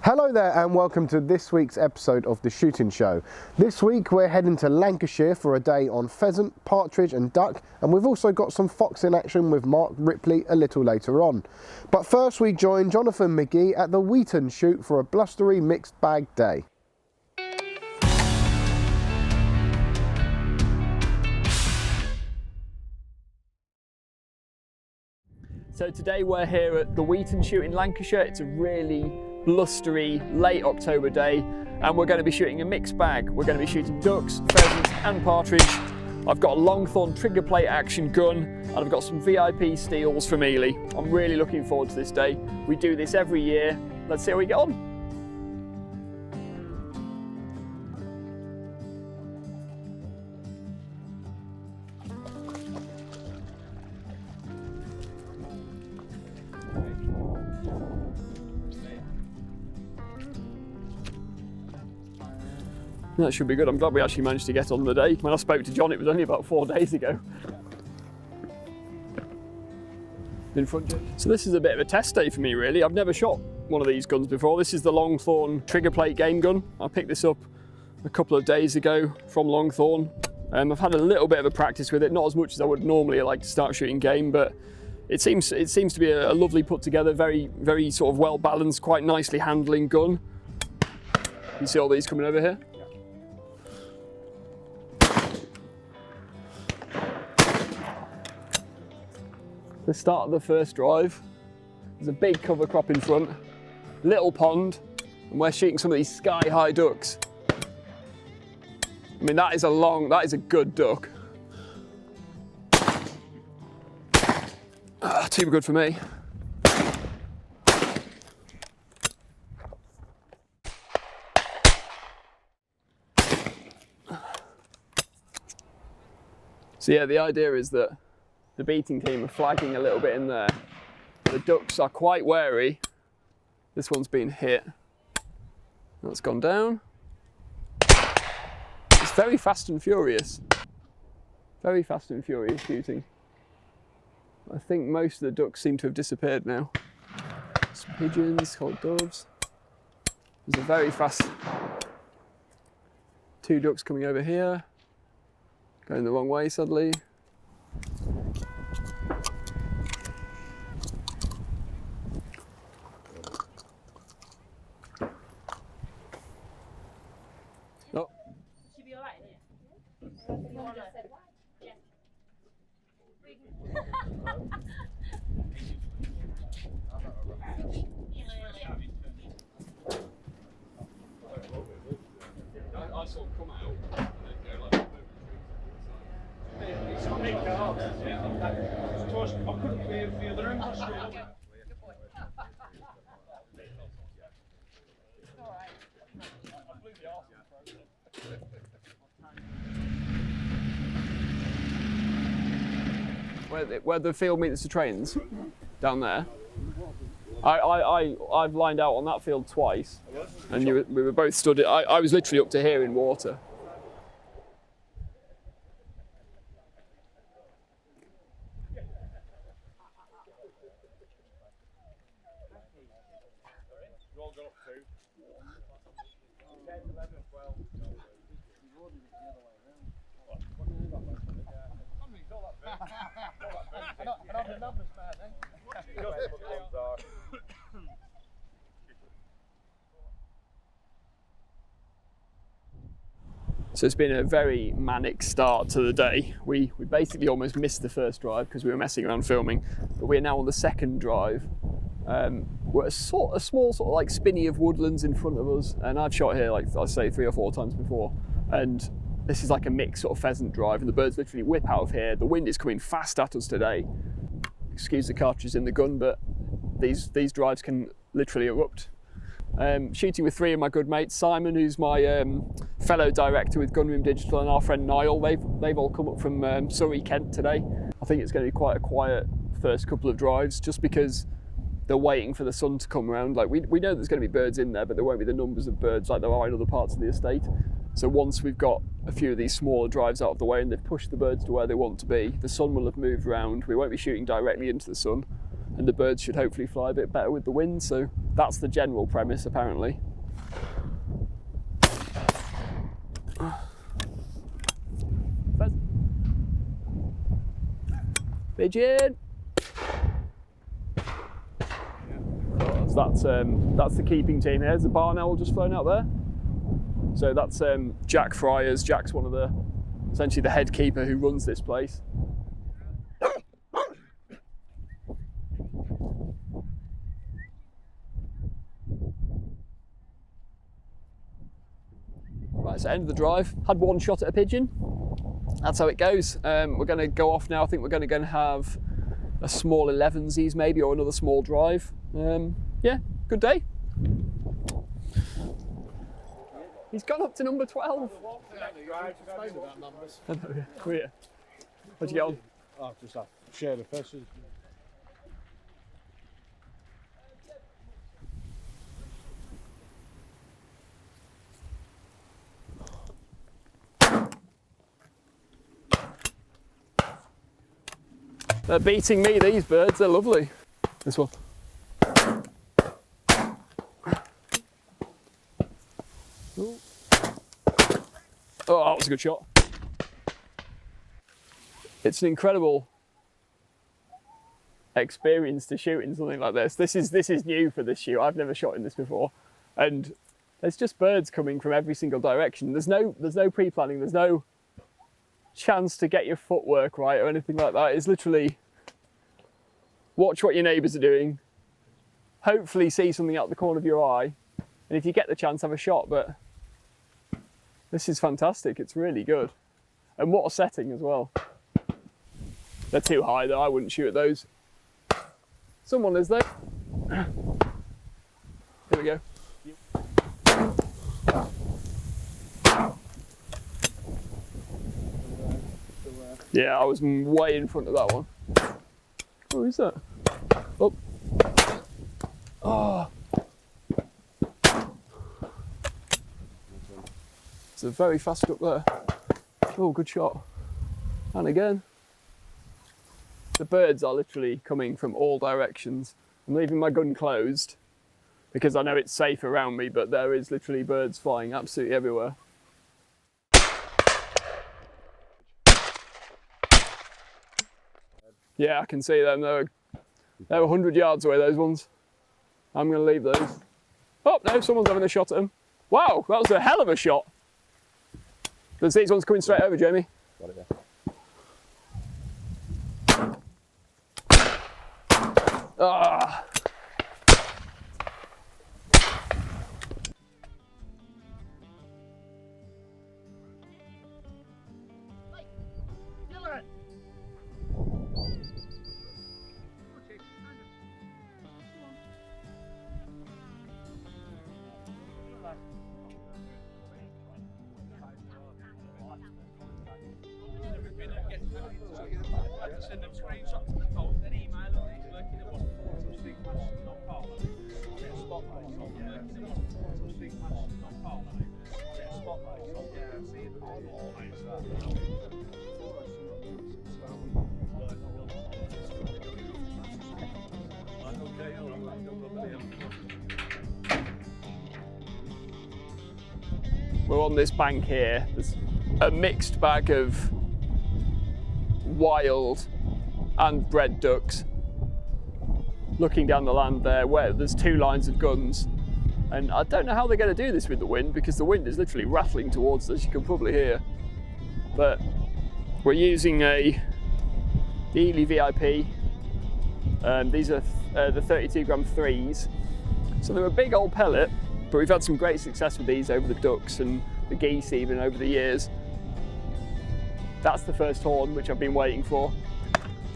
Hello there and welcome to this week's episode of The Shooting Show. This week we're heading to Lancashire for a day on pheasant, partridge and duck, and we've also got some fox in action with Mark Ripley a little later on. But first we join Jonathan McGee at the Wheaton shoot for a blustery mixed bag day. So today we're here at the Wheaton shoot in Lancashire. It's a really blustery late October day and we're going to be shooting a mixed bag. We're going to be shooting ducks, pheasants and partridge. I've got a Longthorn trigger plate action gun and I've got some VIP steels from Ely. I'm really looking forward to this day. We do this every year. Let's see how we get on. That should be good. I'm glad we actually managed to get on the day. When I spoke to John, it was only about 4 days ago. In front of you. So this is a bit of a test day for me, really. I've never shot one of these guns before. This is the Longthorn trigger plate game gun. I picked this up a couple of days ago from Longthorn. I've had a little bit of a practice with it, not as much as I would normally like to start shooting game, but it seems to be a lovely put together, very sort of well balanced, quite nicely handling gun. You can see all these coming over here. The start of the first drive, there's a big cover crop in front, little pond, and we're shooting some of these sky-high ducks. I mean, that is a good duck. Too good for me. So yeah, the idea is that the beating team are flagging a little bit in there. The ducks are quite wary. This one's been hit. That's gone down. It's very fast and furious. Very fast and furious shooting. I think most of the ducks seem to have disappeared now. Some pigeons called doves. There's a very fast... 2 ducks coming over here. Going the wrong way, sadly. Oh. Should be all right, isn't it? Yeah. I sort of come out and then go like It's got 8 cards. I couldn't be in the other room. Good boy. All right. where the field meets the trains, down there. I've lined out on that field twice, and we were both stood. I was literally up to here in water. So it's been a very manic start to the day. We basically almost missed the first drive because we were messing around filming, but we're now on the second drive. We're a small sort of like spinney of woodlands in front of us, and I've shot here like I say 3 or 4 times before, and this is like a mixed sort of pheasant drive, and the birds literally whip out of here. The wind is coming fast at us today. Excuse the cartridges in the gun, but these drives can literally erupt. Shooting with 3 of my good mates, Simon, who's my fellow director with Gunroom Digital, and our friend Niall. They've all come up from Surrey, Kent today. I think it's going to be quite a quiet first couple of drives, just because they're waiting for the sun to come around. Like we know there's going to be birds in there, but there won't be the numbers of birds like there are in other parts of the estate. So once we've got a few of these smaller drives out of the way and they've pushed the birds to where they want to be, the sun will have moved around. We won't be shooting directly into the sun, and the birds should hopefully fly a bit better with the wind. So That's the general premise, apparently. Pigeon. So that's the keeping team here. There's the barn owl just flown out there. So that's Jack Fryars. Jack's one of the, essentially the head keeper who runs this place. Right, so end of the drive. Had one shot at a pigeon. That's how it goes. We're going to go off now. I think we're going to go and have a small 11sies maybe, or another small drive. Yeah, good day. He's gone up to number 12. Where'd you get on? Oh, just that share the fishes. They're beating me, these birds, they're lovely. This one. Ooh. Oh, that was a good shot. It's an incredible experience to shoot in something like this. This is new for this shoot. I've never shot in this before. And there's just birds coming from every single direction. There's no pre-planning, there's no chance to get your footwork right or anything like that. It's literally watch what your neighbours are doing, hopefully see something out the corner of your eye, and if you get the chance, have a shot. But this is fantastic. It's really good. And what a setting as well. They're too high though, I wouldn't shoot at those. Someone is there. Here we go. Yeah, I was way in front of that one. Oh, who's that? Oh. Oh. It's a very fast up there. Oh, good shot. And again. The birds are literally coming from all directions. I'm leaving my gun closed because I know it's safe around me, but there is literally birds flying absolutely everywhere. Yeah, I can see them. They're 100 yards away, those ones. I'm going to leave those. Oh, no, someone's having a shot at them. Wow, that was a hell of a shot. There's these ones coming straight over, Jamie. Got it, yeah. Ah. Gilet. Send them screenshots to the phone, then email them, he's working at one photo sequence, not parliament. Get a spotlight on, working at one photo sequence, not parliament. Get a spotlight on, see the all like that. We're on this bank here. There's a mixed bag of wild and bred ducks looking down the land there where there's two lines of guns, and I don't know how they're going to do this with the wind because the wind is literally rattling towards us, you can probably hear. But we're using the Ely VIP. These are the 32 gram 3s, so they're a big old pellet, but we've had some great success with these over the ducks and the geese even over the years. That's the first horn, which I've been waiting for.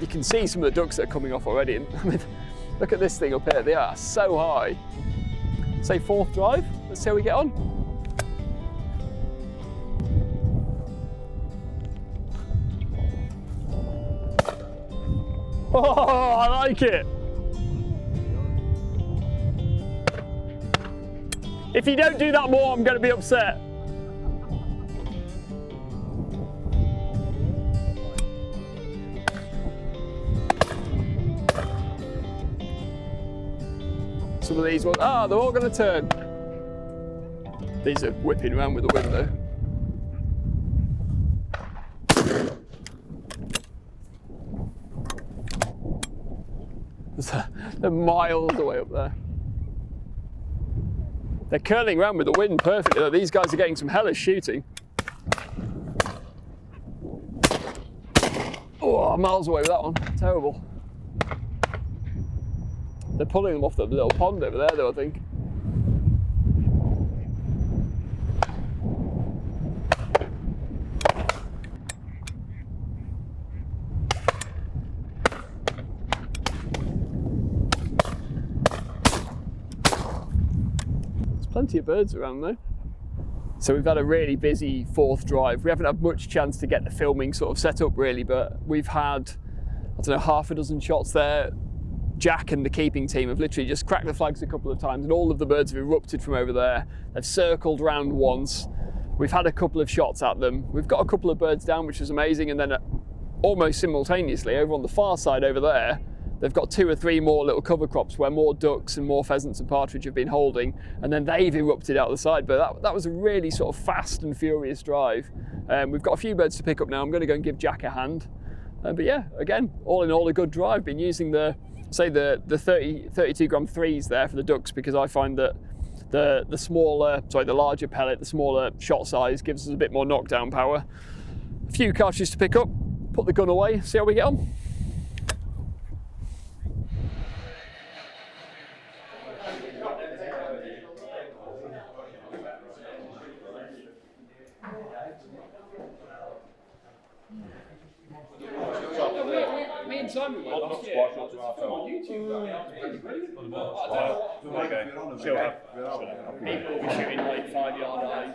You can see some of the ducks that are coming off already. And I mean, look at this thing up here, they are so high. Say fourth drive, let's see how we get on. Oh, I like it. If you don't do that more, I'm going to be upset. Some some of these ones. Ah, they're all going to turn. These are whipping around with the wind though. They're miles away up there. They're curling around with the wind perfectly though. These guys are getting some hellish shooting. Oh, miles away with that one. Terrible. They're pulling them off the little pond over there though, I think. Plenty of birds around though. So we've had a really busy fourth drive. We haven't had much chance to get the filming sort of set up really, but we've had, I don't know, half a dozen shots there. Jack and the keeping team have literally just cracked the flags a couple of times and all of the birds have erupted from over there. They've circled round once. We've had a couple of shots at them. We've got a couple of birds down, which is amazing, and then almost simultaneously over on the far side over there, they've got 2 or 3 more little cover crops where more ducks and more pheasants and partridge have been holding, and then they've erupted out the side. But that was a really sort of fast and furious drive. We've got a few birds to pick up now. I'm going to go and give Jack a hand. But yeah, again, all in all, a good drive. Been using the 32 gram 3s there for the ducks because I find that the larger pellet, the smaller shot size gives us a bit more knockdown power. A few cartridges to pick up, put the gun away, see how we get on. Me and Simon went last year. On YouTube, people will be shooting like 5-yard eye.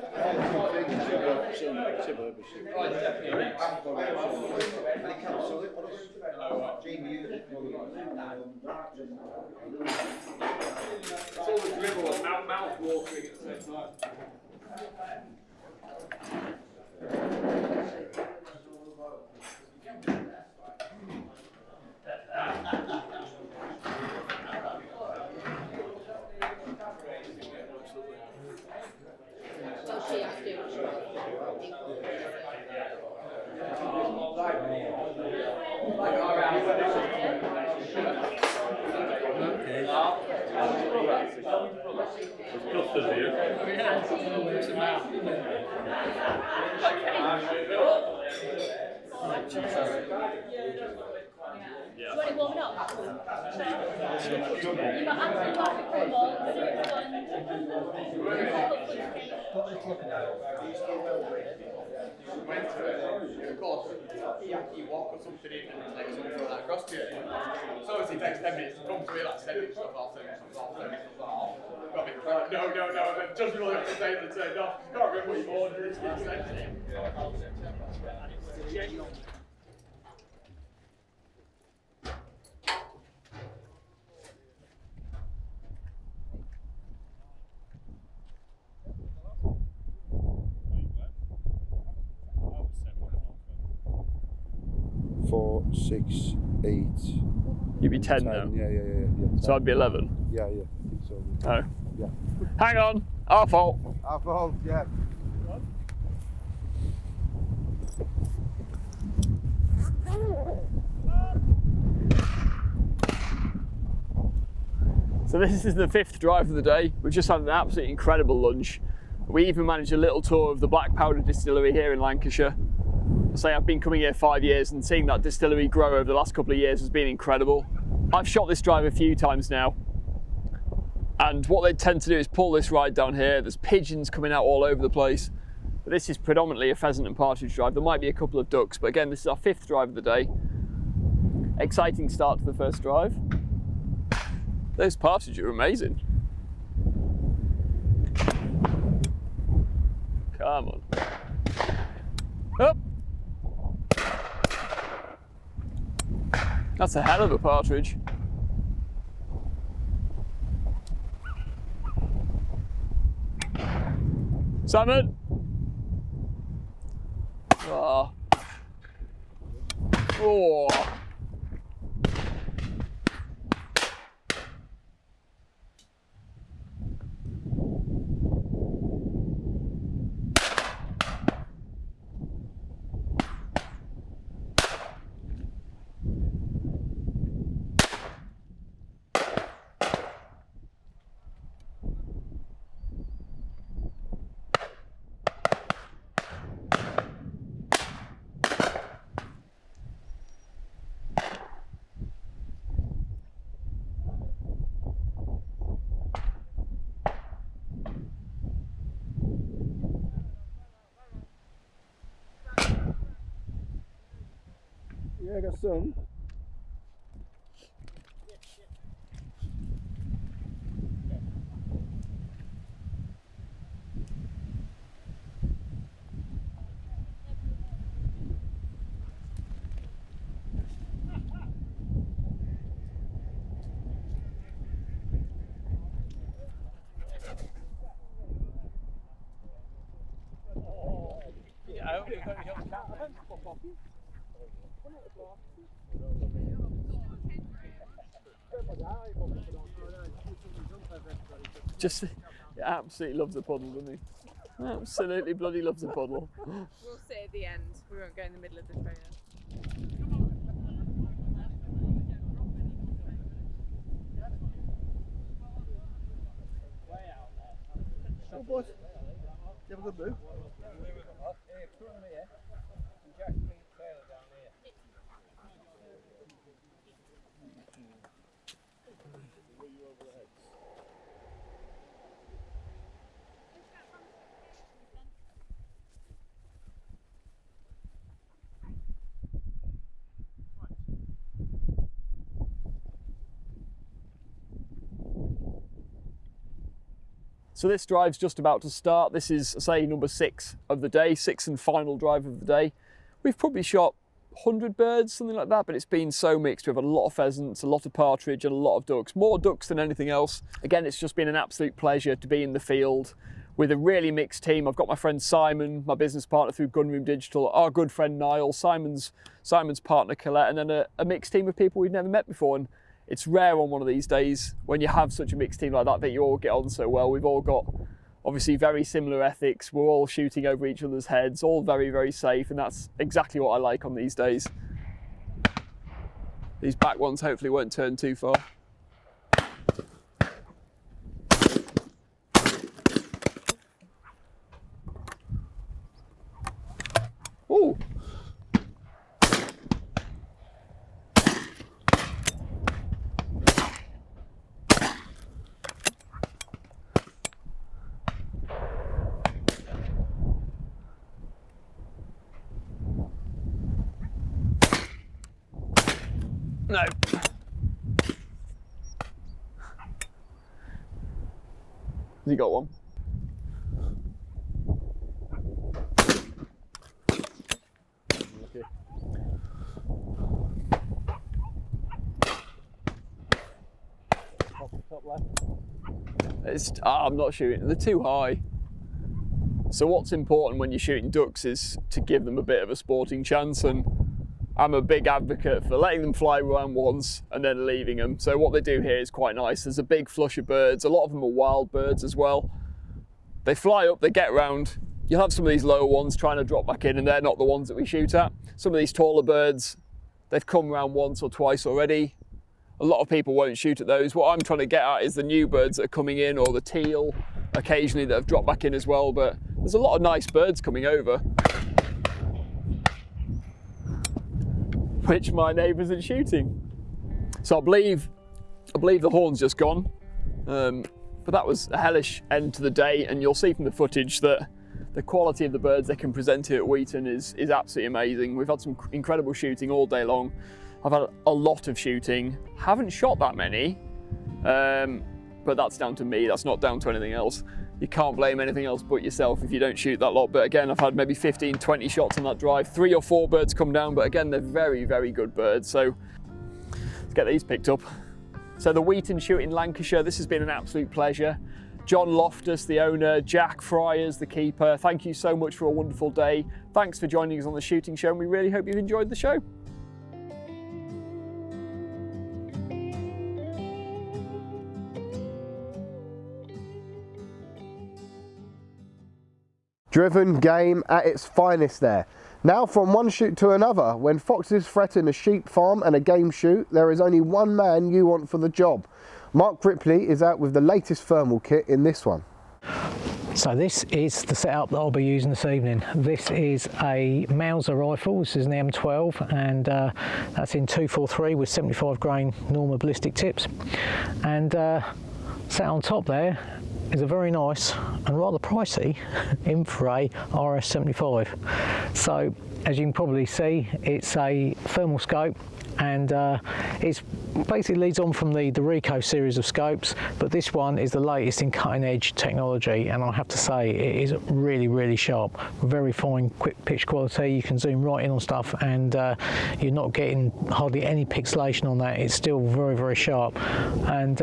It's all the dribble and mouth watering at the same time. You walk or something in and like something throw that across to you. So obviously it takes 10 minutes to come through, like sending stuff off, got me like, no, and then just really have to say that turned off. You can't remember what you ordered, it's not sending. Four, 6, 8. You'd be 10 10 now. Yeah. So I'd be 11. Yeah, I think so. Oh. Yeah. Hang on, our fault. Our fault, yeah. So this is the 5th drive of the day. We've just had an absolutely incredible lunch. We even managed a little tour of the Black Powder distillery here in Lancashire. I say I've been coming here 5 years and seeing that distillery grow over the last couple of years has been incredible. I've shot this drive a few times now, and what they tend to do is pull this ride down here. There's pigeons coming out all over the place, but this is predominantly a pheasant and partridge drive. There might be a couple of ducks, but again, this is our 5th drive of the day. Exciting start to the first drive. Those partridge are amazing. Come on. Up. That's a hell of a partridge. Simon! Oh. Oh. Yeah, I got some. Just absolutely loves a puddle, doesn't he? Absolutely bloody loves a puddle. We'll sit at the end. We won't go in the middle of the trailer. Oh, boys. You have a good move? So this drive's just about to start. This is, say, number 6 of the day, 6th and final drive of the day. We've probably shot 100 birds, something like that, but it's been so mixed. We've had a lot of pheasants, a lot of partridge, and a lot of ducks. More ducks than anything else. Again, it's just been an absolute pleasure to be in the field with a really mixed team. I've got my friend Simon, my business partner through Gunroom Digital, our good friend Niall, Simon's partner Gilet, and then a mixed team of people we've never met before. And it's rare on one of these days when you have such a mixed team like that you all get on so well. We've all got obviously very similar ethics. We're all shooting over each other's heads, all very, very safe, and that's exactly what I like on these days. These back ones hopefully won't turn too far. Ooh. No. Has he got one? Okay. Top left. I'm not shooting. They're too high. So what's important when you're shooting ducks is to give them a bit of a sporting chance, and I'm a big advocate for letting them fly around once and then leaving them. So what they do here is quite nice. There's a big flush of birds. A lot of them are wild birds as well. They fly up, they get round. You'll have some of these lower ones trying to drop back in, and they're not the ones that we shoot at. Some of these taller birds, they've come round once or twice already. A lot of people won't shoot at those. What I'm trying to get at is the new birds that are coming in, or the teal occasionally that have dropped back in as well. But there's a lot of nice birds coming over, which my neighbours are shooting. So I believe the horn's just gone. But that was a hellish end to the day, and you'll see from the footage that the quality of the birds they can present here at Wheaton is absolutely amazing. We've had some incredible shooting all day long. I've had a lot of shooting. Haven't shot that many, but that's down to me. That's not down to anything else. You can't blame anything else but yourself if you don't shoot that lot. But again, I've had maybe 15, 20 shots on that drive. 3 or 4 birds come down, but again, they're very, very good birds. So let's get these picked up. So the Wheaton shoot in Lancashire, this has been an absolute pleasure. John Loftus, the owner, Jack Fryars, the keeper, thank you so much for a wonderful day. Thanks for joining us on the shooting show, and we really hope you've enjoyed the show. Driven game at its finest there. Now from one shoot to another, when foxes threaten a sheep farm and a game shoot, there is only one man you want for the job. Mark Ripley is out with the latest thermal kit in this one. So this is the setup that I'll be using this evening. This is a Mauser rifle, this is an M12, and that's in 243 with 75 grain normal ballistic tips. And sat on top there is a very nice and rather pricey InfiRay RS75. So as you can probably see, it's a thermal scope, and it basically leads on from the Recon series of scopes, but this one is the latest in cutting edge technology, and I have to say it is really, really sharp. Very fine quick pitch quality. You can zoom right in on stuff, and you're not getting hardly any pixelation on that. It's still very, very sharp, and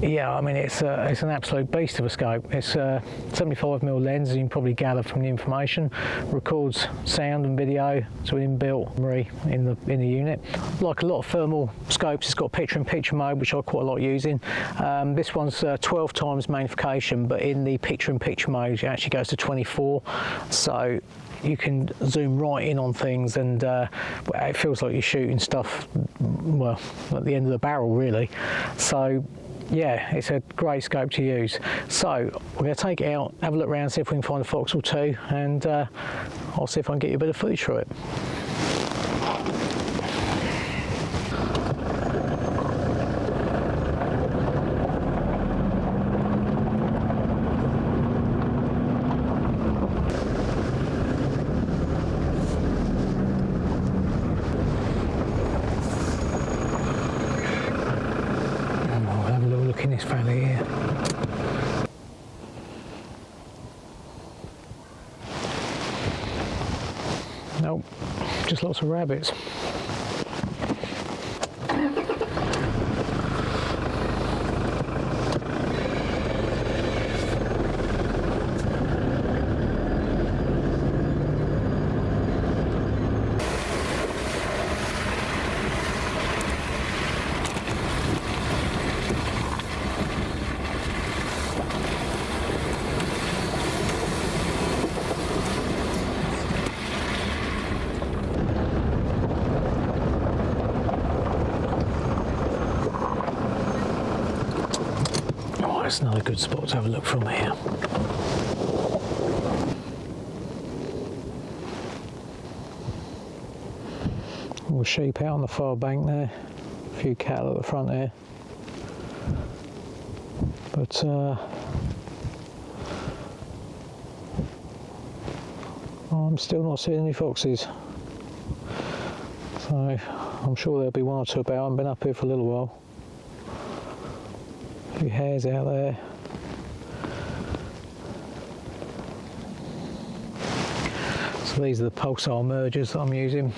yeah, I mean, it's an absolute beast of a scope. It's a 75mm lens, as you can probably gather from the information. Records sound and video to an inbuilt memory in the unit. Like a lot of thermal scopes, it's got picture-in-picture mode, which I quite like using. This one's 12 times magnification, but in the picture-in-picture mode, it actually goes to 24. So you can zoom right in on things, and it feels like you're shooting stuff, well, at the end of the barrel, really. So yeah, it's a great scope to use. So we're going to take it out, have a look around, see if we can find a fox or two, and I'll see if I can get you a bit of footage through it. In this valley here. Nope, just lots of rabbits. That's another good spot to have a look from here. All sheep out on the far bank there, a few cattle at the front there. But I'm still not seeing any foxes. So I'm sure there'll be one or two about. I haven't been up here for a little while. A few hares out there. So these are the pulsar mergers that I'm using.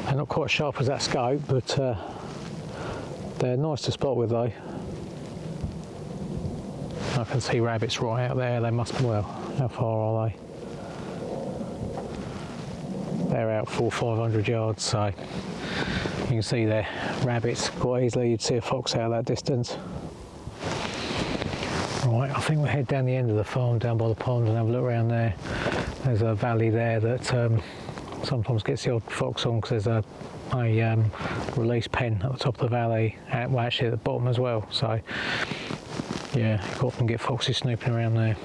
They're not quite sharp as that scope, but they're nice to spot with though. I can see rabbits right out there. They must be, well, how far are they? They're out 400 or 500 yards, so you can see there rabbits quite easily. You'd see a fox out of that distance. Right, I think we'll head down the end of the farm, down by the pond, and have a look around there. There's a valley there that sometimes gets the odd fox on, because there's a release pen at the top of the valley, and well, actually at the bottom as well. So yeah, you can often get foxes snooping around there.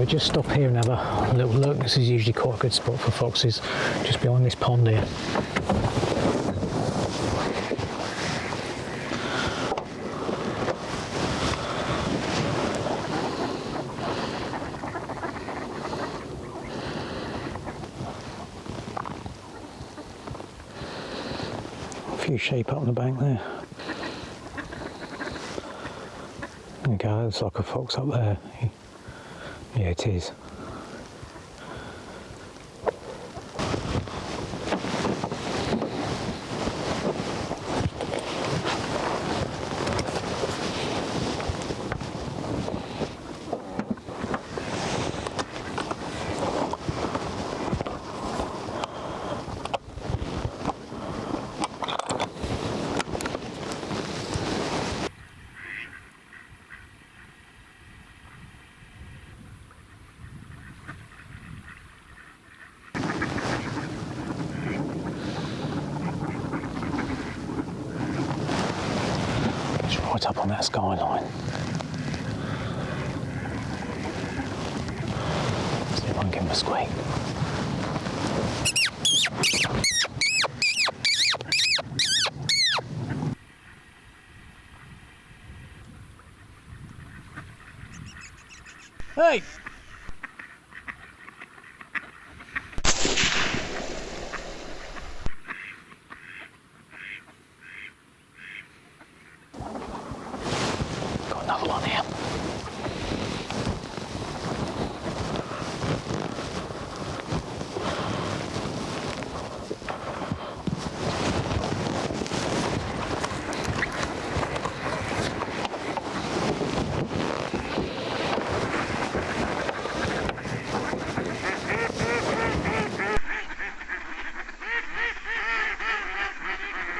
Just stop here and have a little look. This is usually quite a good spot for foxes, just behind this pond here. A few sheep up the bank there. There you go, looks like a fox up there. Yeah, it is. It's right up on that skyline. See if I can give him a squeak. Hey! Got another one here.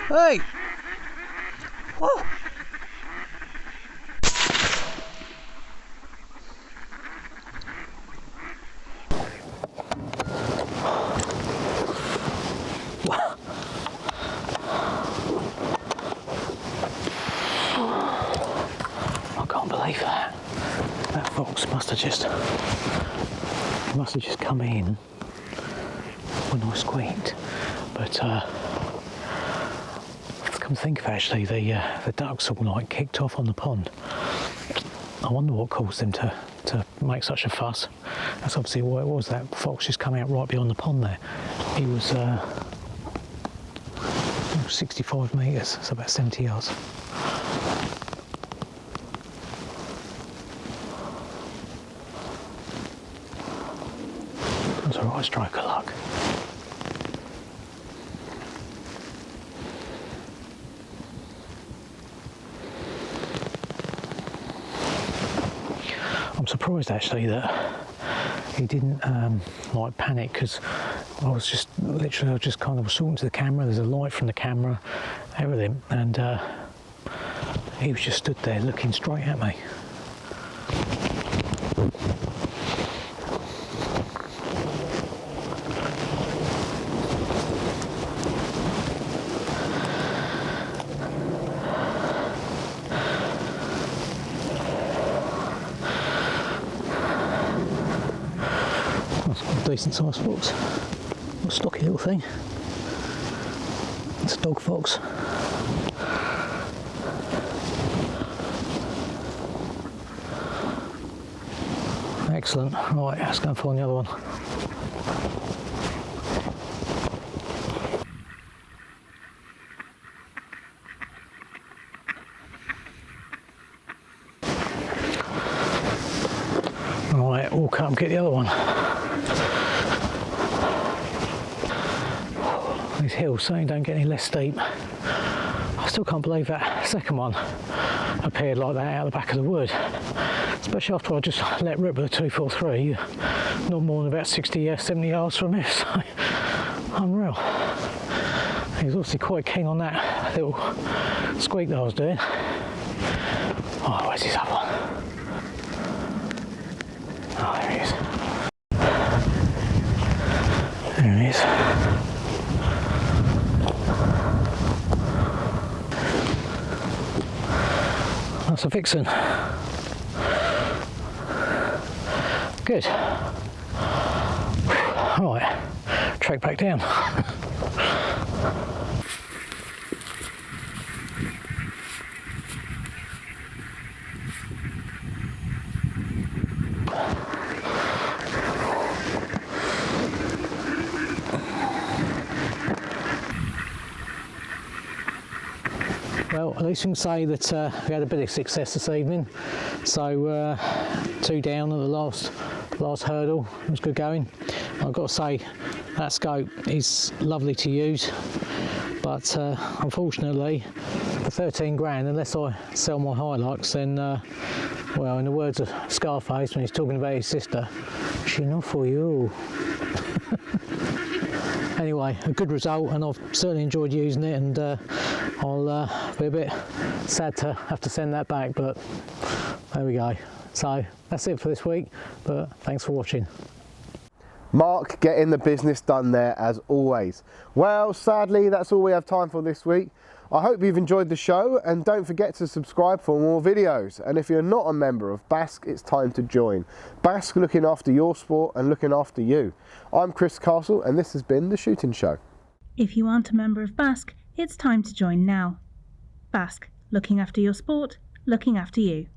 Hey! Oh! I can't believe that. That fox must have just come in when I squeaked. But come to think of it, actually, the ducks all like kicked off on the pond. I wonder what caused them to make such a fuss. That's obviously what it was. That fox just come out right beyond the pond there. He was 65 metres, so about 70 yards. That was a right stroke of luck. I'm surprised actually that he didn't like panic, because I was just kind of talking to the camera. There's a light from the camera, everything, and he was just stood there looking straight at me. Decent sized fox, a stocky little thing. It's a dog fox. Excellent. Right, let's go and find the other one. Right, walk up and get the other one. These hills certainly don't get any less steep. I still can't believe that second one appeared like that out of the back of the wood, especially after I just let rip with a 243, not more than about 60, 70 yards from this. So, unreal. He was obviously quite keen on that little squeak that I was doing. Oh, where's his other one? Oh, there he is. There he is. That's a vixen. Good. Right, trek back down. Well, at least we can say that we had a bit of success this evening. So 2 down at the last hurdle. It was good going. I've got to say that scope is lovely to use, but unfortunately for 13 grand, unless I sell my Hilux, then well, in the words of Scarface when he's talking about his sister, she not for you. Anyway, a good result, and I've certainly enjoyed using it, and I'll be a bit sad to have to send that back, but there we go. So that's it for this week, but thanks for watching. Mark getting the business done there as always. Well, sadly that's all we have time for this week. I hope you've enjoyed the show, and don't forget to subscribe for more videos. And if you're not a member of Basque, it's time to join. Basque, looking after your sport and looking after you. I'm Chris Castle, and this has been The Shooting Show. If you aren't a member of Basque, it's time to join now. Basque, looking after your sport, looking after you.